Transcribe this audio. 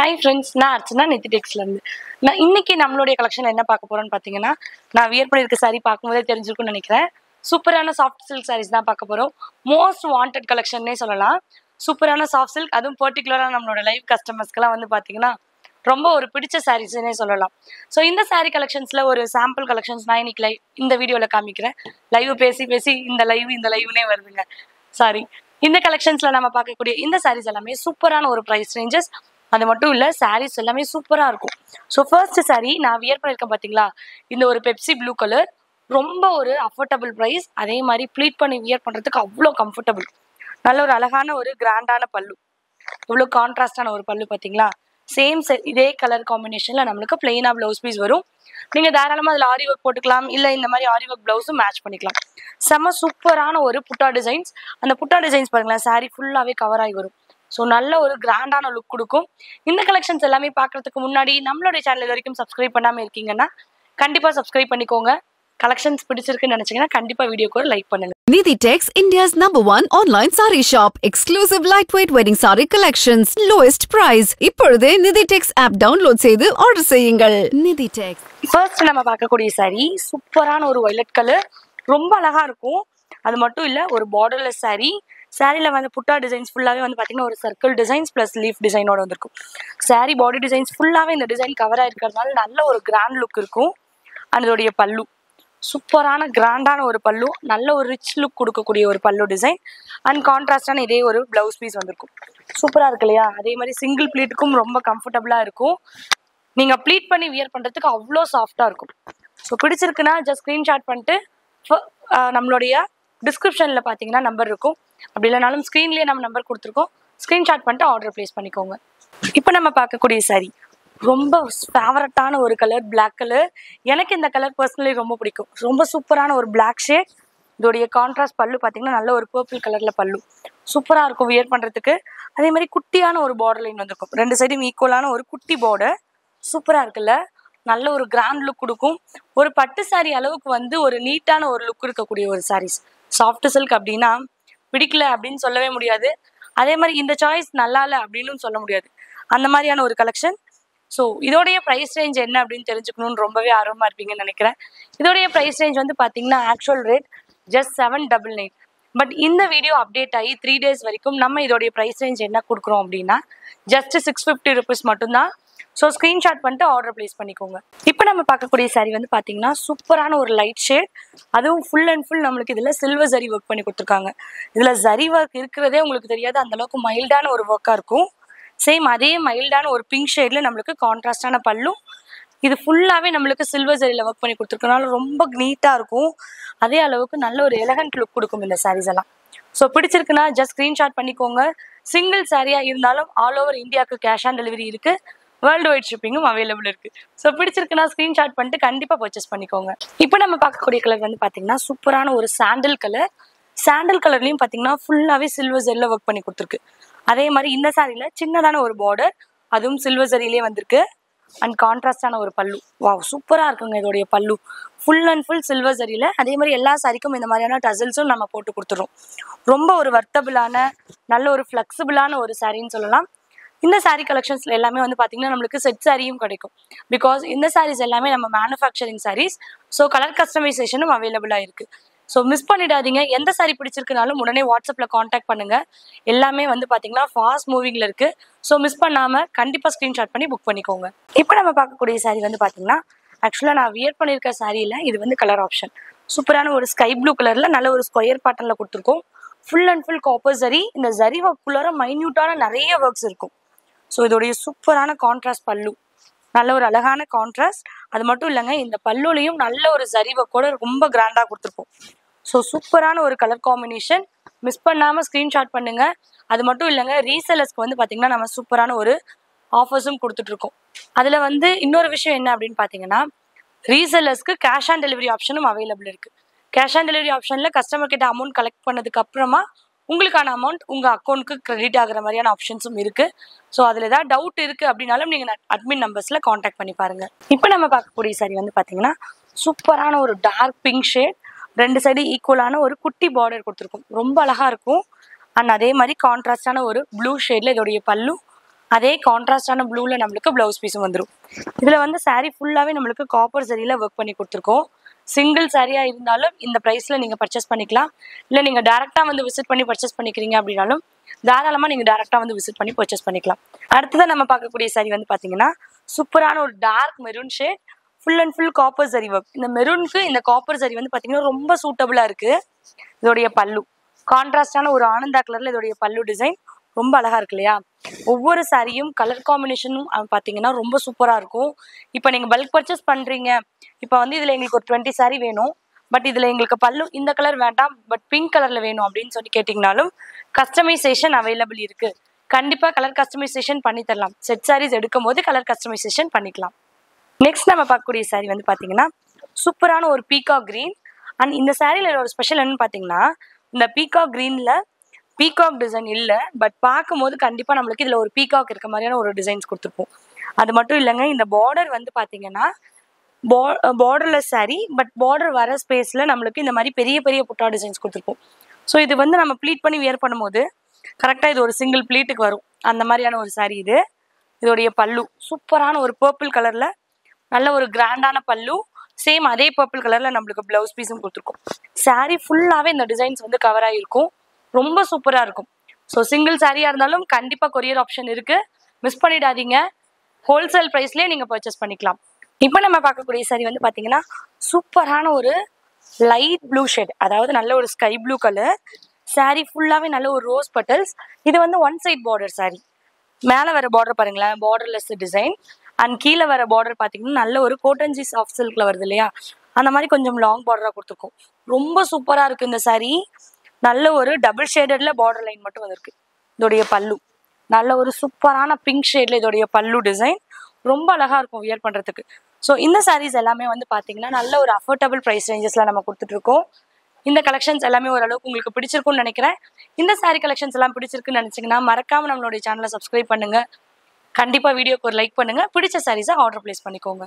Hi friends, நான் அர்ச்சனா நெத்திடெக்ஸ்லேருந்து. நான் இன்னைக்கு நம்மளுடைய கலெக்ஷன் என்ன பார்க்க போகிறோன்னு பார்த்தீங்கன்னா, நான் வியர் பண்ணியிருக்க சாரீ பார்க்கும்போதே தெரிஞ்சிருக்கும்னு நினைக்கிறேன். சூப்பரான சாஃப்ட் சில்க் சாரீஸ் தான் பார்க்க போகிறோம். மோஸ்ட் வாண்டட் கலெக்ஷன்னே சொல்லலாம். சூப்பரான சாஃப்ட் சில்க், அதுவும் பர்டிகுலராக நம்மளோட லைவ் கஸ்டமர்ஸ்க்கெல்லாம் வந்து பார்த்தீங்கன்னா ரொம்ப ஒரு பிடிச்ச சாரீஸ்னே சொல்லலாம். ஸோ இந்த சாரீ கலெக்ஷன்ஸில் ஒரு சாம்பிள் கலெக்ஷன்ஸ் நான் இன்னைக்கு இந்த வீடியோவில் காமிக்கிறேன். லைவ் பேசி பேசி இந்த லைவ்னே வருதுங்க. சாரி. இந்த கலெக்ஷன்ஸில் நம்ம பார்க்கக்கூடிய இந்த சாரீஸ் எல்லாமே சூப்பரான ஒரு ப்ரைஸ் ரேஞ்சஸ். அது மட்டும் இல்லை, சாரீஸ் எல்லாமே சூப்பராக இருக்கும். ஸோ ஃபர்ஸ்ட் சாரீ நான் வியர் பண்ணியிருக்கேன் பார்த்தீங்களா, இந்த ஒரு பெப்சி ப்ளூ கலர். ரொம்ப ஒரு அஃபோர்டபுள் ப்ரைஸ். அதே மாதிரி ப்ளீட் பண்ணி வியர் பண்ணுறதுக்கு அவ்வளோ கம்ஃபர்டபுள். நல்ல ஒரு அழகான ஒரு கிராண்டான பல்லு. இவ்வளோ கான்ட்ராஸ்டான ஒரு பல்லு பார்த்தீங்களா. சேம் இதே கலர் காம்பினேஷனில் நம்மளுக்கு பிளெயினாக ப்ளவுஸ் பீஸ் வரும். நீங்கள் தாராளமாக அதில் ஆரி ஒர்க் போட்டுக்கலாம், இல்லை இந்த மாதிரி ஆரி ஒர்க் ப்ளவுஸும் மேட்ச் பண்ணிக்கலாம். செம்ம சூப்பரான ஒரு புட்டா டிசைன்ஸ். அந்த புட்டா டிசைன்ஸ் பாருங்களேன், சாரீ ஃபுல்லாகவே கவர் ஆகி வரும். ஸோ நல்ல ஒரு கிராண்டான லுக் கொடுக்கும். இந்த கலெக்ஷன்ஸ் எல்லாமே பார்க்கறதுக்கு முன்னாடி நம்மளுடைய சேனல் இது வரைக்கும் சப்ஸ்கிரைப் பண்ணாமல் இருக்கீங்கன்னா கண்டிப்பாக சப்ஸ்கிரைப் பண்ணிக்கோங்க. கலெக்ஷன்ஸ் பிடிச்சிருக்குன்னு நினைச்சீங்கன்னா கண்டிப்பாக வீடியோக்கு ஒரு லைக் பண்ணுங்க. Nidhi-Tex, India's #1 online saree shop. Exclusive lightweight wedding saree collections. Lowest price. இப்பொழுதே Nidhi-Tex app download செய்து ஆர்டர் செய்யுங்கள். Nidhi-Tex. ஃபர்ஸ்ட் நம்ம பார்க்கக்கூடிய சாரீ சூப்பரான ஒரு வயலட் கலர். ரொம்ப அழகா இருக்கும். அது மட்டும் இல்லை, ஒரு பார்டர்லெஸ் சாரீ. சாரியில் வந்து புட்டா டிசைன்ஸ் ஃபுல்லாகவே வந்து பார்த்தீங்கன்னா ஒரு சர்க்கிள் டிசைன்ஸ் ப்ளஸ் லீஃப் டிசைனோட வந்துருக்கும். சாரீ பாடி டிசைன்ஸ் ஃபுல்லாகவே இந்த டிசைன் கவர் ஆகிருக்கிறதுனால நல்ல ஒரு கிராண்ட் லுக் இருக்கும். அதோடைய பல்லு சூப்பரான கிராண்டான ஒரு பல்லு, நல்ல ஒரு ரிச் லுக் கொடுக்கக்கூடிய ஒரு பல்லு டிசைன். அண்ட் கான்ட்ராஸ்டான இதே ஒரு ப்ளவுஸ் பீஸ் வந்திருக்கும். சூப்பராக இருக்கு இல்லையா. அதே மாதிரி சிங்கிள் ப்ளீட்டுக்கும் ரொம்ப கம்ஃபர்டபுளாக இருக்கும். நீங்கள் ப்ளீட் பண்ணி வியர் பண்ணுறதுக்கு அவ்வளோ சாஃப்டாக இருக்கும். ஸோ பிடிச்சிருக்குன்னா ஜஸ்ட் ஸ்க்ரீன்ஷாட் பண்ணிட்டு நம்மளுடைய டிஸ்கிரிப்ஷனில் பார்த்தீங்கன்னா நம்பர் இருக்கும். அப்படி இல்லைனாலும் ஸ்க்ரீன்லேயே நம்ம நம்பர் கொடுத்துருக்கோம். ஸ்க்ரீன்ஷாட் பண்ணிட்டு ஆர்டர் ப்ளேஸ் பண்ணிக்கோங்க. இப்போ நம்ம பார்க்கக்கூடிய சாரீ ரொம்ப ஃபேவரட்டான ஒரு கலர், பிளாக் கலர். எனக்கு இந்த கலர் பர்சனலி ரொம்ப பிடிக்கும். ரொம்ப சூப்பரான ஒரு பிளாக் ஷேட். இதோடைய கான்ட்ராஸ்ட் பல்லு பார்த்தீங்கன்னா நல்ல ஒரு பர்பிள் கலரில் பல்லு. சூப்பராக இருக்கும் வியர் பண்ணுறதுக்கு. அதே மாதிரி குட்டியான ஒரு பார்டர் லைன் வந்திருக்கும். ரெண்டு சைடும் ஈக்குவலான ஒரு குட்டி பார்டர். சூப்பராக இருக்குல்ல. நல்ல ஒரு கிராண்ட் லுக் கொடுக்கும். ஒரு பட்டு சாரீ அளவுக்கு வந்து ஒரு நீட்டான ஒரு லுக் இருக்கக்கூடிய ஒரு சாரீஸ். சாஃப்ட் சில்க் அப்படின்னா பிடிக்கல அப்படின்னு சொல்லவே முடியாது. அதே மாதிரி இந்த சாய்ஸ் நல்லா இல்லை அப்படின்னு சொல்ல முடியாது. அந்த மாதிரியான ஒரு கலெக்ஷன். ஸோ இதோடைய ப்ரைஸ் ரேஞ்ச் என்ன அப்படின்னு தெரிஞ்சுக்கணுன்னு ரொம்பவே ஆர்வமாக இருப்பீங்கன்னு நினைக்கிறேன். இதோடைய ப்ரைஸ் ரேஞ்ச் வந்து பார்த்தீங்கன்னா ஆக்சுவல் ரேட் ஜஸ்ட் 799. பட் இந்த வீடியோ அப்டேட் ஆகி 3 days வரைக்கும் நம்ம இதோடைய ப்ரைஸ் ரேஞ்ச் என்ன கொடுக்குறோம் அப்படின்னா ஜஸ்ட் 650 rupees மட்டும்தான். ஸோ ஸ்க்ரீன்ஷாட் பண்ணிட்டு ஆர்டர் ப்ளேஸ் பண்ணிக்கோங்க. இப்போ நம்ம பார்க்கக்கூடிய சாரீ வந்து பார்த்தீங்கன்னா சூப்பரான ஒரு லைட் ஷேட். அதுவும் ஃபுல் அண்ட் ஃபுல் நம்மளுக்கு இதில் சில்வர் ஜரி ஒர்க் பண்ணி கொடுத்துருக்காங்க. இதில் ஜரி ஒர்க் இருக்கிறதே உங்களுக்கு தெரியாது, அந்தளவுக்கு மைல்டான ஒரு ஒர்க்காக இருக்கும். சேம் அதே மைல்டான ஒரு பிங்க் ஷேடில் நம்மளுக்கு கான்ட்ராஸ்டான பல்லு. இது ஃபுல்லாகவே நம்மளுக்கு சில்வர் ஜரியில் ஒர்க் பண்ணி கொடுத்துருக்கனால ரொம்ப நீட்டாக இருக்கும். அதே அளவுக்கு நல்ல ஒரு எலகண்ட் லுக் கொடுக்கும் இந்த சாரீஸ் எல்லாம். ஸோ பிடிச்சிருக்குன்னா ஜஸ்ட் ஸ்க்ரீன்ஷாட் பண்ணிக்கோங்க. சிங்கிள் சாரியாக இருந்தாலும் ஆல் ஓவர் இந்தியாவுக்கு கேஷ் ஆன் டெலிவரி இருக்குது. வேர்ல்டு வைட் ஷிப்பிங்கும் அவைலபிள் இருக்குது. ஸோ பிடிச்சிருக்குன்னா ஸ்க்ரீன்ஷாட் பண்ணிட்டு கண்டிப்பாக பர்ச்சேஸ் பண்ணிக்கோங்க. இப்போ நம்ம பார்க்கக்கூடிய கலர் வந்து பார்த்தீங்கன்னா சூப்பரான ஒரு சாண்டில் கலர். சாண்டில் கலர்லையும் பார்த்தீங்கன்னா ஃபுல்லாகவே சில்வர் ஜரியில் ஒர்க் பண்ணி கொடுத்துருக்கு. அதே மாதிரி இந்த சாரியில் சின்னதான ஒரு பார்டர், அதுவும் சில்வர் ஜரியிலே வந்திருக்கு. அண்ட் கான்ட்ராஸ்டான ஒரு பல்லு. வாவ், சூப்பராக இருக்குங்க இதோடைய பல்லு. ஃபுல் அண்ட் ஃபுல் சில்வர் ஜரியில். அதே மாதிரி எல்லா சாரிக்கும் இந்த மாதிரியான டசல்ஸும் நம்ம போட்டு கொடுத்துறோம். ரொம்ப ஒரு வர்த்தபிளான நல்ல ஒரு ஃப்ளெக்சிபிளான ஒரு சாரின்னு சொல்லலாம். இந்த சாரீ கலெக்ஷன்ஸில் எல்லாமே வந்து பார்த்தீங்கன்னா நம்மளுக்கு செட் சாரியும் கிடைக்கும். பிகாஸ் இந்த சாரீஸ் எல்லாமே நம்ம மேனுஃபேக்சரிங் சாரீஸ். ஸோ கலர் கஸ்டமைசேஷனும் அவைலபிளாக இருக்குது. ஸோ மிஸ் பண்ணிடாதீங்க. எந்த சாரீ பிடிச்சிருக்குனாலும் உடனே வாட்ஸ்அப்பில் காண்டாக்ட் பண்ணுங்கள். எல்லாமே வந்து பார்த்தீங்கன்னா ஃபாஸ்ட் மூவிங்கில் இருக்குது. ஸோ மிஸ் பண்ணாமல் கண்டிப்பாக ஸ்க்ரீன்ஷாட் பண்ணி புக் பண்ணிக்கோங்க. இப்போ நம்ம பார்க்கக்கூடிய சாரீ வந்து பார்த்தீங்கன்னா ஆக்சுவலாக நான் வியர் பண்ணியிருக்க சாரியில் இது வந்து கலர் ஆப்ஷன். சூப்பரான ஒரு ஸ்கை ப்ளூ கலரில் நல்ல ஒரு ஸ்கொயர் பேட்டர்னில் கொடுத்துருக்கோம். Full and full copper zari. இந்த ஜரி ஒர்க்குள்ளார மைன்யூட்டான நிறைய ஒர்க்ஸ் இருக்கும். ஸோ இதோடைய சூப்பரான கான்ட்ராஸ்ட் பல்லு. நல்ல ஒரு அழகான கான்ட்ராஸ்ட். அது மட்டும் இல்லைங்க, இந்த பல்லுலையும் நல்ல ஒரு ஜரி ஒர்க்கோட ரொம்ப கிராண்டாக கொடுத்துருப்போம். ஸோ சூப்பரான ஒரு கலர் காம்பினேஷன். மிஸ் பண்ணாமல் ஸ்க்ரீன்ஷாட் பண்ணுங்கள். அது மட்டும் இல்லைங்க, ரீசெலர்ஸ்க்கு வந்து பார்த்திங்கன்னா நம்ம சூப்பரான ஒரு ஆஃபர்ஸும் கொடுத்துட்ருக்கோம். அதில் வந்து இன்னொரு விஷயம் என்ன அப்படின்னு பார்த்தீங்கன்னா ரீசெலர்ஸ்க்கு கேஷ் ஆன் டெலிவரி ஆப்ஷனும் அவைலபிள் இருக்குது. கேஷ் ஆன் டெலிவரி ஆப்ஷனில் கஸ்டமர் கிட்ட அமௌண்ட் கலெக்ட் பண்ணதுக்கு அப்புறமா உங்களுக்கான அமௌண்ட் உங்கள் அக்கௌண்ட்டுக்கு கிரெடிட் ஆகிற மாதிரியான ஆப்ஷன்ஸும் இருக்குது. ஸோ அதில் ஏதாவது டவுட் இருக்குது அப்படின்னாலும் நீங்கள் அட்மின் நம்பர்ஸில் காண்டாக்ட் பண்ணி பாருங்கள். இப்போ நம்ம பார்க்கக்கூடிய சாரீ வந்து பார்த்தீங்கன்னா சூப்பரான ஒரு டார்க் பிங்க் ஷேட். ரெண்டு சைடு ஈக்குவலான ஒரு குட்டி பார்டர் கொடுத்துருக்கும். ரொம்ப அழகாக இருக்கும். அண்ட் அதே மாதிரி கான்ட்ராஸ்டான ஒரு ப்ளூ ஷேடில் இதோடைய பல்லு. அதே கான்ட்ராஸ்டான ப்ளூல நம்மளுக்கு ப்ளவுஸ் பீஸும் வந்துடும். இதில் வந்து saree ஃபுல்லாகவே நம்மளுக்கு காப்பர் சரியில் ஒர்க் பண்ணி கொடுத்துருக்கோம். சிங்கிள் சாரியாக இருந்தாலும் இந்த ப்ரைஸில் நீங்கள் பர்ச்சேஸ் பண்ணிக்கலாம். இல்லை நீங்கள் டேரெக்டாக வந்து விசிட் பண்ணி பர்ச்சேஸ் பண்ணிக்கிறீங்க அப்படின்னாலும் தாராளமாக நீங்கள் டேரெக்டாக வந்து விசிட் பண்ணி பர்ச்சேஸ் பண்ணிக்கலாம். அடுத்ததான் நம்ம பார்க்கக்கூடிய சாரி வந்து பார்த்தீங்கன்னா சூப்பரான ஒரு dark maroon shade, full and full copper zari work. இந்த மெரூனுக்கு இந்த காப்பர் சரி வந்து பார்த்தீங்கன்னா ரொம்ப சூட்டபுளாக இருக்குது. இதோடைய பல்லு கான்ட்ராஸ்டான ஒரு ஆனந்தா கலரில் இதோடைய பல்லு டிசைன் ரொம்ப அழகாக இருக்கு இல்லையா? ஒவ்வொரு சாரியும் கலர் காம்பினேஷனும் பார்த்தீங்கன்னா ரொம்ப சூப்பராக இருக்கும். இப்போ நீங்கள் பல்க் பர்ச்சேஸ் பண்ணுறீங்க, இப்போ வந்து இதில் எங்களுக்கு ஒரு 20 சாரி வேணும், பட் இதில் எங்களுக்கு பல்லு இந்த கலர் வேண்டாம் பட் பிங்க் கலரில் வேணும் அப்படின்னு சொல்லி கேட்டிங்கனாலும் கஸ்டமைசேஷன் அவைலபிள் இருக்குது. கண்டிப்பாக கலர் கஸ்டமைசேஷன் பண்ணி தரலாம். செட் சாரீஸ் எடுக்கும் போது கலர் கஸ்டமைசேஷன் பண்ணிக்கலாம். நெக்ஸ்ட் நம்ம பார்க்கக்கூடிய சாரி வந்து பார்த்தீங்கன்னா சூப்பரான ஒரு பீகாக் க்ரீன். அண்ட் இந்த சாரியில் ஒரு ஸ்பெஷல் என்னன்னு பார்த்தீங்கன்னா இந்த பீகாக் க்ரீனில் பீகாக் டிசைன் இல்லை, பட் பார்க்கும்போது கண்டிப்பாக நம்மளுக்கு இதில் ஒரு பீகாக் இருக்க மாதிரியான ஒரு டிசைன்ஸ் கொடுத்துருப்போம். அது மட்டும் இல்லைங்க, இந்த பார்டர் வந்து பார்த்தீங்கன்னா பார்டர்லெஸ் சாரி, பட் பார்டர் வர ஸ்பேஸில் நம்மளுக்கு இந்த மாதிரி பெரிய பெரிய புட்டா டிசைன்ஸ் கொடுத்துருப்போம். ஸோ இது வந்து நம்ம ப்ளீட் பண்ணி வியர் பண்ணும்போது கரெக்டாக இது ஒரு சிங்கிள் ப்ளீட்டுக்கு வரும். அந்த மாதிரியான ஒரு சாரி இது. இதோடைய பல்லு சூப்பரான ஒரு பர்பிள் கலரில் நல்ல ஒரு கிராண்டான பல்லு, சேம் அதே பர்பிள் கலரில் நம்மளுக்கு ப்ளவுஸ் பீஸும் கொடுத்துருக்கோம். சாரி ஃபுல்லாகவே இந்த டிசைன்ஸ் வந்து கவர் ஆகிருக்கும். ரொம்ப சூப்பராக இருக்கும். ஸோ சிங்கிள் சாரியாக இருந்தாலும் கண்டிப்பாக கொரியர் ஆப்ஷன் இருக்குது, மிஸ் பண்ணிடாதீங்க. ஹோல்சேல் ப்ரைஸ்லேயே நீங்கள் பர்ச்சேஸ் பண்ணிக்கலாம். இப்போ நம்ம பார்க்கக்கூடிய சாரி வந்து பார்த்தீங்கன்னா சூப்பரான ஒரு லைட் ப்ளூ ஷேட், அதாவது நல்ல ஒரு ஸ்கை ப்ளூ கலர். சாரி ஃபுல்லாகவே நல்ல ஒரு ரோஸ் பட்டல்ஸ். இது வந்து ஒன் சைட் பார்டர் சாரி. மேலே வர பார்டர் பாருங்களேன், பார்டர்லெஸ் டிசைன். அண்ட் கீழே வர பார்டர் பார்த்தீங்கன்னா நல்ல ஒரு கோட்டன்ஜி சாஃப்ட் சில்கில் வருது இல்லையா, அந்த மாதிரி கொஞ்சம் லாங் பார்டராக கொடுத்துருக்கோம். ரொம்ப சூப்பராக இருக்குது இந்த சாரி. நல்ல ஒரு டபுள் ஷேடடில் பார்டர் லைன் மட்டும் வந்திருக்கு. இதோடைய பல்லு நல்ல ஒரு சூப்பரான பிங்க் ஷேடில் இதோடைய பல்லு டிசைன் ரொம்ப அழகாக இருக்கும் வியர் பண்ணுறதுக்கு. ஸோ இந்த சாரீஸ் எல்லாமே வந்து பார்த்தீங்கன்னா நல்ல ஒரு அஃபோர்டபுள் ப்ரைஸ் ரேஞ்சஸில் நம்ம கொடுத்துட்ருக்கோம். இந்த கலெக்ஷன்ஸ் எல்லாமே ஓரளவுக்கு உங்களுக்கு பிடிச்சிருக்கும்னு நினைக்கிறேன். இந்த சாரீ கலெக்ஷன்ஸ் எல்லாம் பிடிச்சிருக்குன்னு நினச்சிங்கன்னா மறக்காமல் நம்மளுடைய சேனலை சப்ஸ்கிரைப் பண்ணுங்கள். கண்டிப்பாக வீடியோக்கு ஒரு லைக் பண்ணுங்கள். பிடிச்ச சாரீஸை ஆர்டர் ப்ளேஸ் பண்ணிக்கோங்க.